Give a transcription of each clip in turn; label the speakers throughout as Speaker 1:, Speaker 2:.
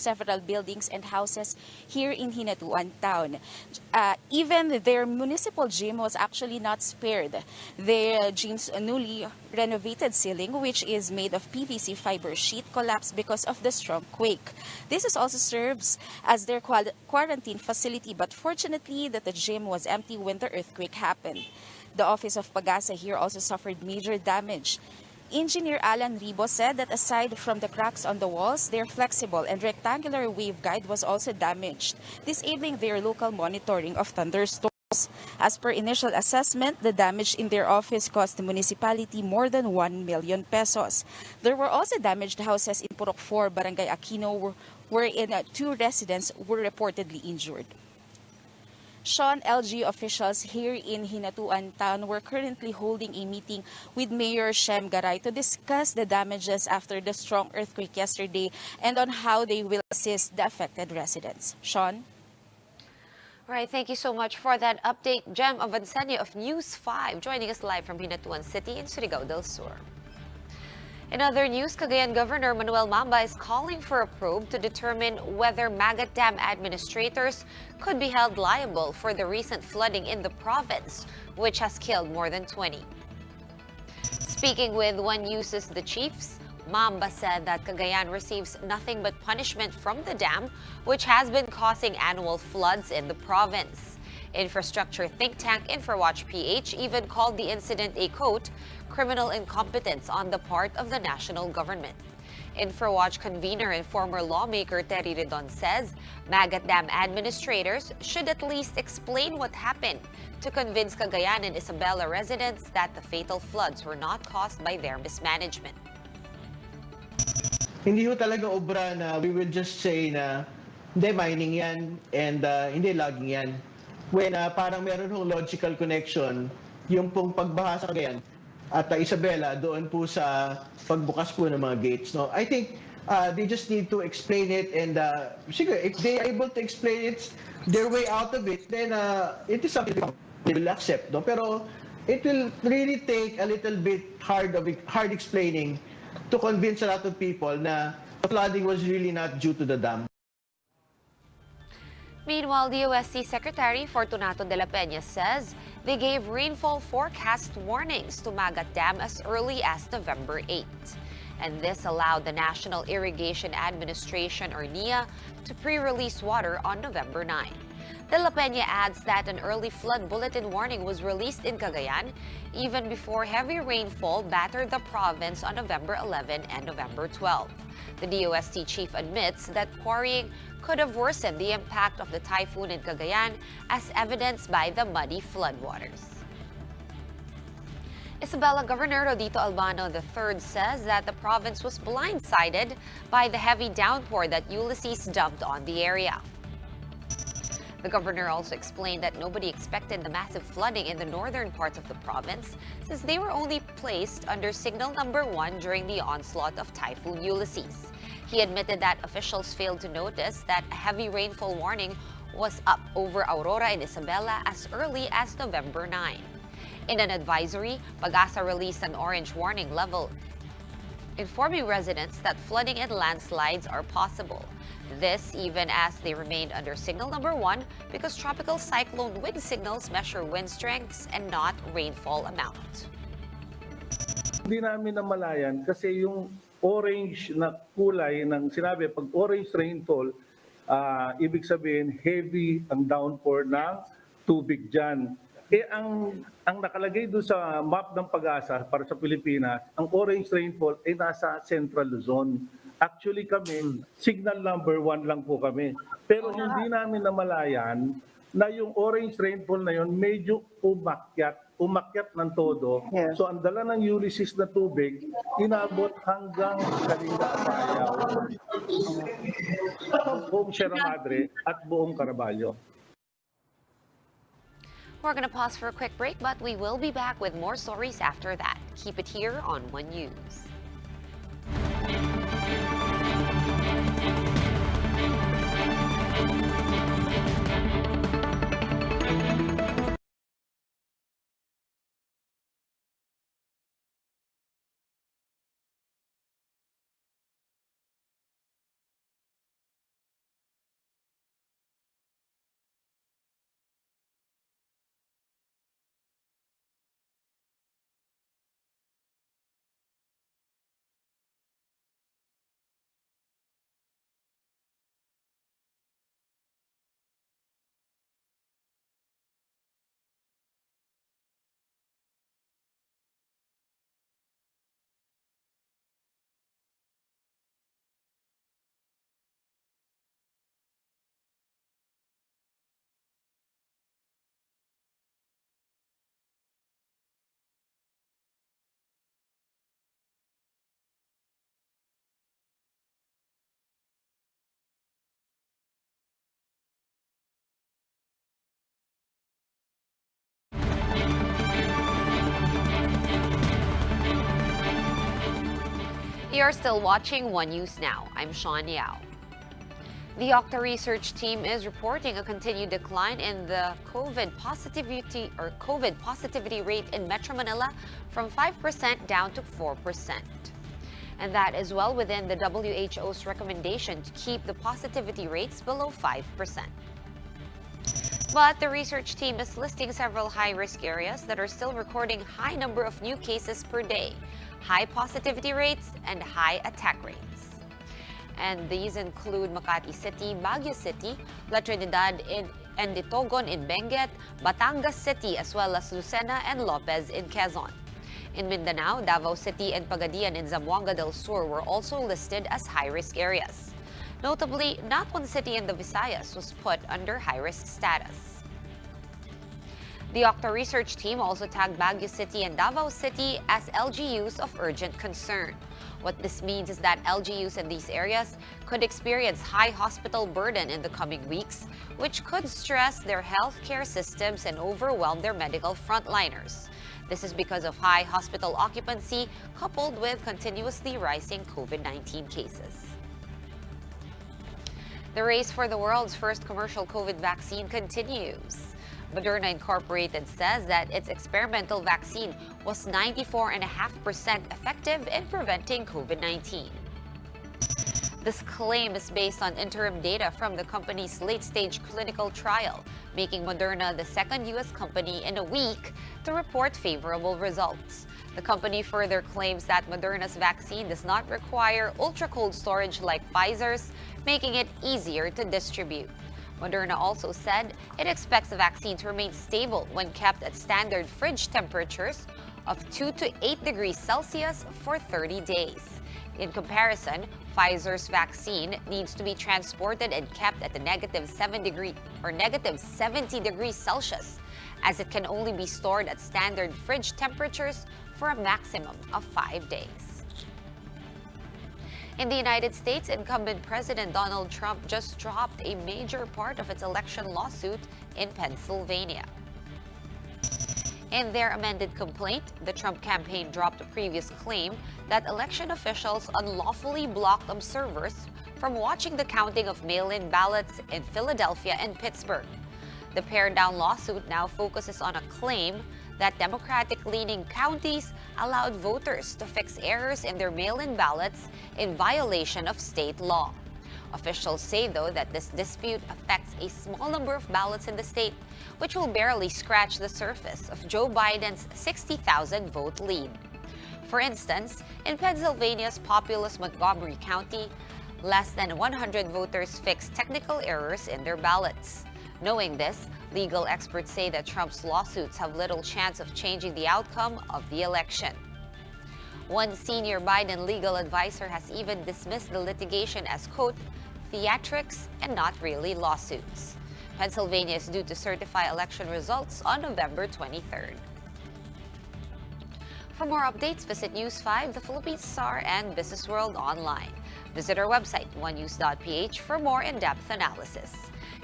Speaker 1: several buildings and houses here in Hinatuan town. Even their municipal gym was actually not spared. The gym's newly renovated ceiling, which is made of PVC fiber sheet, collapsed because of the strong quake. This is also serves as their quarantine facility, but fortunately that the gym was empty when the earthquake happened. The office of Pagasa here also suffered major damage. Engineer Alan Ribo said that aside from the cracks on the walls, their flexible and rectangular waveguide was also damaged, disabling their local monitoring of thunderstorms. As per initial assessment, the damage in their office cost the municipality more than 1 million pesos. There were also damaged houses in Purok 4, Barangay Aquino, wherein 2 residents were reportedly injured. Sean, LG officials here in Hinatuan town were currently holding a meeting with Mayor Shem Garay to discuss the damages after the strong earthquake yesterday and on how they will assist the affected residents. Sean?
Speaker 2: All right, thank you so much for that update. Jem Avancenia of News 5 joining us live from Hinatuan City in Surigao del Sur. In other news, Cagayan Governor Manuel Mamba is calling for a probe to determine whether Magat Dam administrators could be held liable for the recent flooding in the province, which has killed more than 20. Speaking with ULYSSES The Chiefs, Mamba said that Cagayan receives nothing but punishment from the dam, which has been causing annual floods in the province. Infrastructure think tank Infrawatch PH even called the incident a, quote, criminal incompetence on the part of the national government. Infrawatch convener and former lawmaker Terry Redon says Magat Dam administrators should at least explain what happened to convince Cagayan and Isabela residents that the fatal floods were not caused by their mismanagement.
Speaker 3: Hindi ho talaga obra na we will just say na hindi mining yan and hindi logging yan. When parang meron hong logical connection yung pong pagbaha sa Cagayan at Isabela doon po sa pagbukas po ng mga gates. No? I think they just need to explain it and siguro if they are able to explain it, their way out of it, then it is something they will accept. No? Pero it will really take a little bit hard explaining to convince a lot of people na the flooding was really not due to the dam.
Speaker 2: Meanwhile, the DOST Secretary Fortunato de la Peña says they gave rainfall forecast warnings to Magat Dam as early as November 8. And this allowed the National Irrigation Administration, or NIA, to pre-release water on November 9. De la Peña adds that an early flood bulletin warning was released in Cagayan even before heavy rainfall battered the province on November 11 and November 12. The DOST chief admits that quarrying could have worsened the impact of the typhoon in Cagayan, as evidenced by the muddy floodwaters. Isabela Governor Rodito Albano III says that the province was blindsided by the heavy downpour that ULYSSES dumped on the area. The governor also explained that nobody expected the massive flooding in the northern parts of the province, since they were only placed under signal number 1 during the onslaught of Typhoon Ulysses. He admitted that officials failed to notice that a heavy rainfall warning was up over Aurora and Isabela as early as November 9. In an advisory, Pagasa released an orange warning level, informing residents that flooding and landslides are possible. This even as they remained under signal number 1 because tropical cyclone wind signals measure wind strengths and not rainfall amount.
Speaker 4: Hindi namin namalayan kasi yung orange na kulay ng sinabi, pag orange rainfall, ibig sabihin heavy ang downpour ng tubig dyan. Ang nakalagay doon sa map ng Pag-asa para sa Pilipinas, ang orange rainfall ay nasa Central Luzon. Actually kami, signal number 1 lang po kami. Pero hindi namin namalayan na yung orange rainfall na yun medyo umakyat ng todo. So ang dala ng ULYSSES na tubig, inabot hanggang Kalinga Apayaw, buong Sierra Madre at buong Caraballo.
Speaker 2: We're going to pause for a quick break, but we will be back with more stories after that. Keep it here on One News. You're still watching One News Now. I'm Sean Yao. The Octa Research team is reporting a continued decline in the COVID positivity rate in Metro Manila from 5% down to 4%. And that is well within the WHO's recommendation to keep the positivity rates below 5%. But the research team is listing several high-risk areas that are still recording high number of new cases per day, high positivity rates, and high attack rates. And these include Makati City, Baguio City, La Trinidad and Itogon in Benguet, Batangas City, as well as Lucena and Lopez in Quezon. In Mindanao, Davao City and Pagadian in Zamboanga del Sur were also listed as high-risk areas. Notably, not one city in the Visayas was put under high-risk status. The Octa Research team also tagged Baguio City and Davao City as LGUs of urgent concern. What this means is that LGUs in these areas could experience high hospital burden in the coming weeks, which could stress their healthcare systems and overwhelm their medical frontliners. This is because of high hospital occupancy coupled with continuously rising COVID-19 cases. The race for the world's first commercial COVID vaccine continues. Moderna Inc. says that its experimental vaccine was 94.5% effective in preventing COVID-19. This claim is based on interim data from the company's late-stage clinical trial, making Moderna the second U.S. company in a week to report favorable results. The company further claims that Moderna's vaccine does not require ultra-cold storage like Pfizer's, making it easier to distribute. Moderna also said it expects the vaccine to remain stable when kept at standard fridge temperatures of 2 to 8 degrees Celsius for 30 days. In comparison, Pfizer's vaccine needs to be transported and kept at the negative 70 degrees Celsius, as it can only be stored at standard fridge temperatures for a maximum of 5 days. In the United States, incumbent President Donald Trump just dropped a major part of its election lawsuit in Pennsylvania. In their amended complaint, the Trump campaign dropped a previous claim that election officials unlawfully blocked observers from watching the counting of mail-in ballots in Philadelphia and Pittsburgh. The pared-down lawsuit now focuses on a claim that Democratic-leaning counties allowed voters to fix errors in their mail-in ballots in violation of state law. Officials say, though, that this dispute affects a small number of ballots in the state, which will barely scratch the surface of Joe Biden's 60,000 vote lead. For instance, in Pennsylvania's populous Montgomery County, less than 100 voters fixed technical errors in their ballots. Knowing this, legal experts say that Trump's lawsuits have little chance of changing the outcome of the election. One senior Biden legal advisor has even dismissed the litigation as, quote, theatrics and not really lawsuits. Pennsylvania is due to certify election results on November 23rd. For more updates, visit News 5, the Philippines Star, and Business World online. Visit our website, onenews.ph, for more in-depth analysis.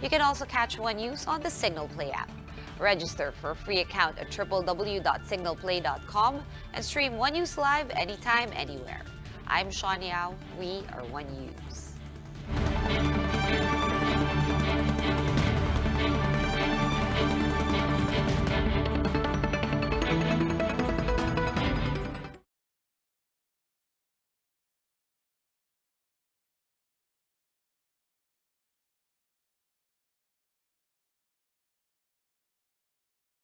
Speaker 2: You can also catch One News on the Signal Play app. Register for a free account at www.signalplay.com and stream One News live anytime, anywhere. I'm Sean Yao. We are One News.